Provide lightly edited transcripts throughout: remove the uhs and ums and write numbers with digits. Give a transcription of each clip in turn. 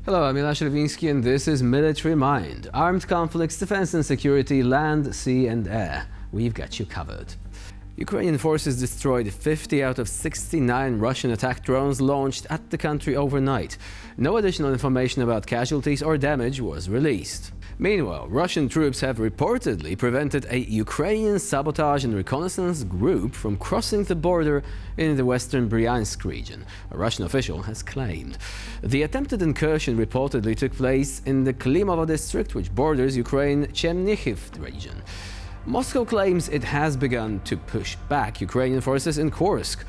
Hello, I'm Milosz Lewiński and this is Military Mind. Armed conflicts, defense and security, land, sea and air. We've got you covered. Ukrainian forces destroyed 50 out of 69 Russian attack drones launched at the country overnight. No additional information about casualties or damage was released. Meanwhile, Russian troops have reportedly prevented a Ukrainian sabotage and reconnaissance group from crossing the border in the western Bryansk region, a Russian official has claimed. The attempted incursion reportedly took place in the Klimovo district, which borders Ukraine-Chernihiv region. Moscow claims it has begun to push back Ukrainian forces in Kursk.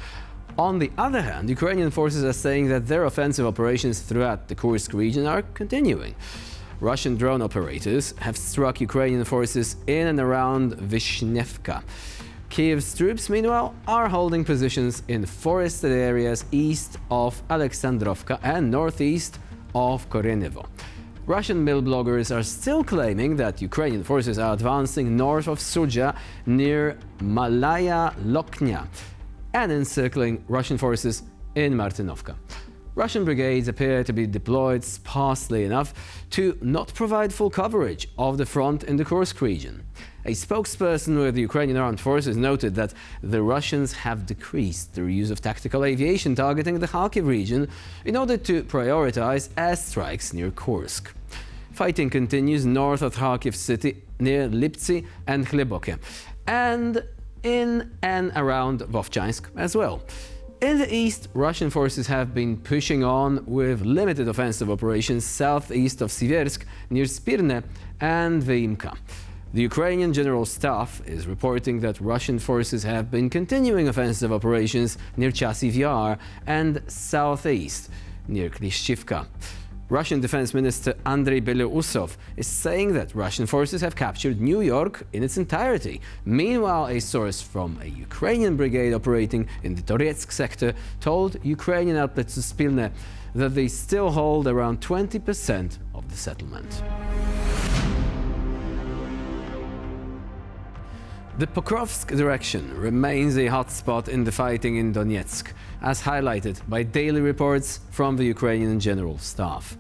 On the other hand, Ukrainian forces are saying that their offensive operations throughout the Kursk region are continuing. Russian drone operators have struck Ukrainian forces in and around Vishnevka. Kiev's troops, meanwhile, are holding positions in forested areas east of Alexandrovka and northeast of Korenevo. Russian mill bloggers are still claiming that Ukrainian forces are advancing north of Sudzha near Malaya Loknya and encircling Russian forces in Martinovka. Russian brigades appear to be deployed sparsely enough to not provide full coverage of the front in the Kursk region. A spokesperson with the Ukrainian armed forces noted that the Russians have decreased their use of tactical aviation targeting the Kharkiv region in order to prioritize airstrikes near Kursk. Fighting continues north of Kharkiv city near Liptsi and Khlyeboke, and in and around Vovchansk as well. In the east, Russian forces have been pushing on with limited offensive operations southeast of Siversk near Spirne and Vyimka. The Ukrainian General Staff is reporting that Russian forces have been continuing offensive operations near Chasiv Yar and southeast near Klishchivka. Russian Defense Minister Andrei Belousov is saying that Russian forces have captured New York in its entirety. Meanwhile, a source from a Ukrainian brigade operating in the Toretsk sector told Ukrainian outlet Suspilne that they still hold around 20% of the settlement. The Pokrovsk direction remains a hotspot in the fighting in Donetsk, as highlighted by daily reports from the Ukrainian General Staff.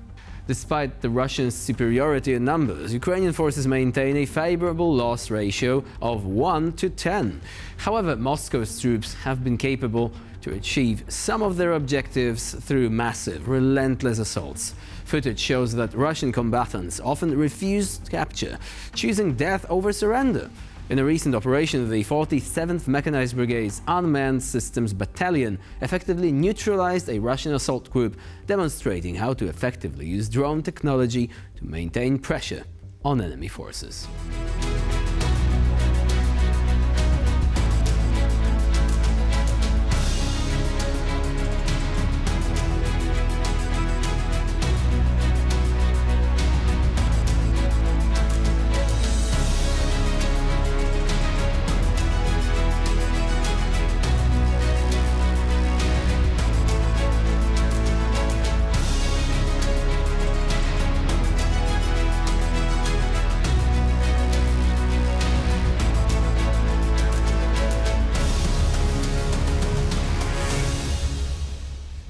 Despite the Russian superiority in numbers, Ukrainian forces maintain a favorable loss ratio of 1 to 10. However, Moscow's troops have been capable to achieve some of their objectives through massive, relentless assaults. Footage shows that Russian combatants often refuse capture, choosing death over surrender. In a recent operation, the 47th Mechanized Brigade's Unmanned Systems Battalion effectively neutralized a Russian assault group, demonstrating how to effectively use drone technology to maintain pressure on enemy forces.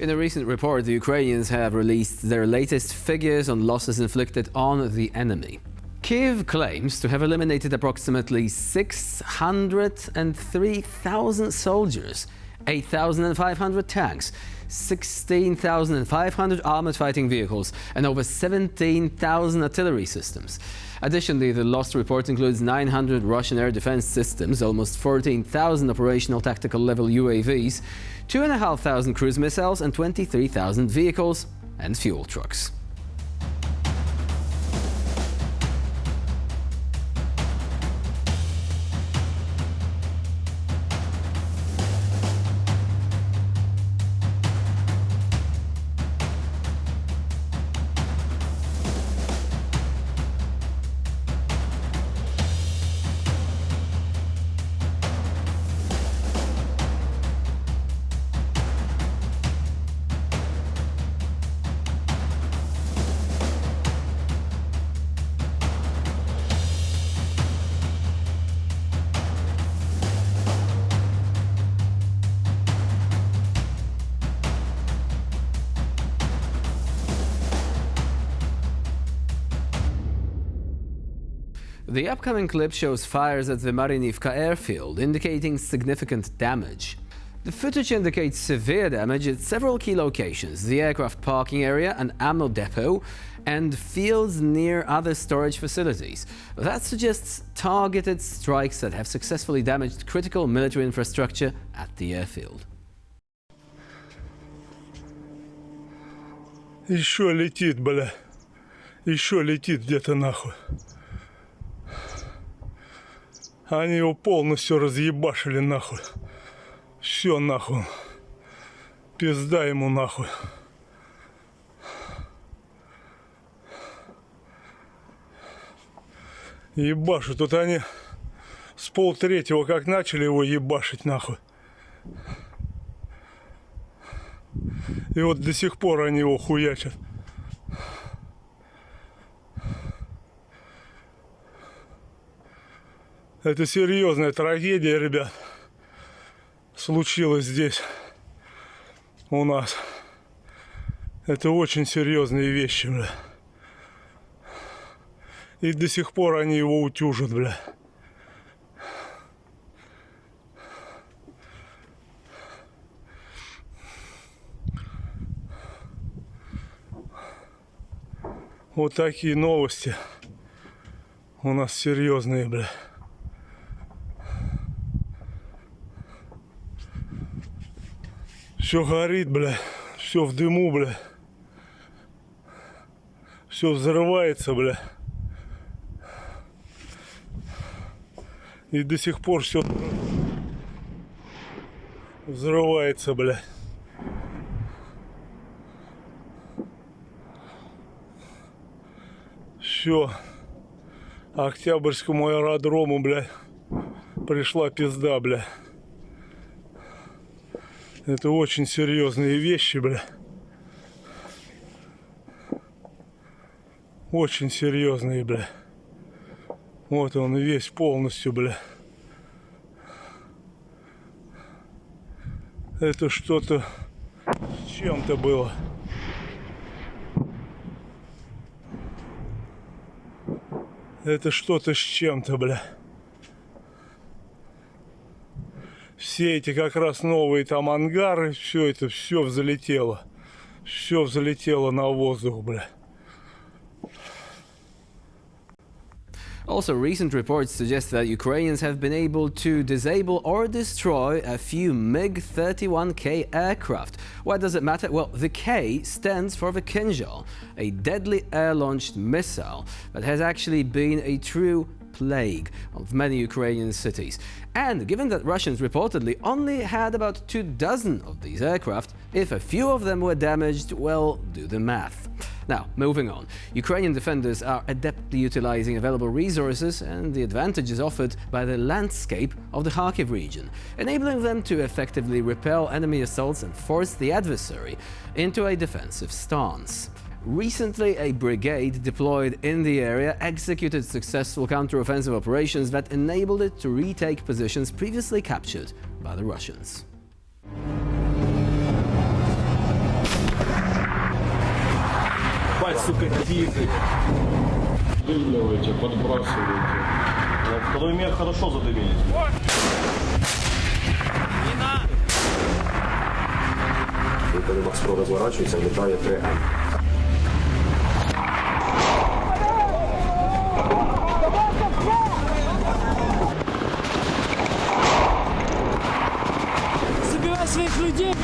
In a recent report, the Ukrainians have released their latest figures on losses inflicted on the enemy. Kyiv claims to have eliminated approximately 603,000 soldiers, 8,500 tanks, 16,500 armored fighting vehicles, and over 17,000 artillery systems. Additionally, the loss report includes 900 Russian air defense systems, almost 14,000 operational tactical level UAVs, 2,500 cruise missiles, and 23,000 vehicles and fuel trucks. The upcoming clip shows fires at the Marinivka airfield, indicating significant damage. The footage indicates severe damage at several key locations: the aircraft parking area, an ammo depot, and fields near other storage facilities. That suggests targeted strikes that have successfully damaged critical military infrastructure at the airfield. Еще летит, бля. Еще летит где-то нахуй. Они его полностью разъебашили нахуй. Все нахуй. Пизда ему нахуй. Ебашу. Тут они с 2:30 как начали его ебашить нахуй. И вот до сих пор они его хуячат. Это серьезная трагедия, ребят. Случилось здесь у нас. Это очень серьезные вещи, бля. И до сих пор они его утюжат, бля. Вот такие новости у нас серьезные, бля. Все горит, бля. Все в дыму, бля. Все взрывается, бля. И до сих пор все взрывается, бля. Все. Октябрьскому аэродрому, бля, пришла пизда, бля. Это очень серьезные вещи, бля. Очень серьезные, бля. Вот он весь полностью, бля. Это что-то с чем-то было. Это что-то с чем-то, бля. Все эти как раз новые там ангары, все это, все взлетело. Все взлетело на воздух, бля. Also, recent reports suggest that Ukrainians have been able to disable or destroy a few MiG-31K aircraft. Why does it matter? Well, the K stands for the Kinjal, a deadly air-launched missile that has actually been a true plague of many Ukrainian cities. And given that Russians reportedly only had about 24 of these aircraft, if a few of them were damaged, well, do the math. Now, moving on. Ukrainian defenders are adeptly utilizing available resources and the advantages offered by the landscape of the Kharkiv region, enabling them to effectively repel enemy assaults and force the adversary into a defensive stance. Recently, a brigade deployed in the area executed successful counter-offensive operations that enabled it to retake positions previously captured by the Russians. Сука, тихо. Дымливайте, подбрасывайте. Второй мех хорошо задымились. Не надо! І коли Макспро розворачується, влітає 3М. Забирай своих людей!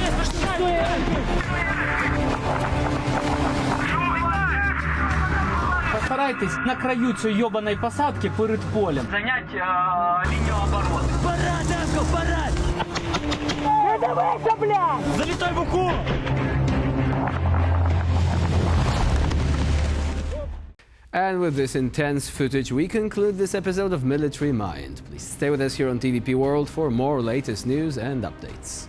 Постарайтесь на краю цієї йобаної посадки перед полем занять лінію оборони. Пора, Дашко, пора! Не дивися, блядь! Залітай в оку! And with this intense footage, we conclude this episode of Military Mind. Please stay with us here on TVP World for more latest news and updates.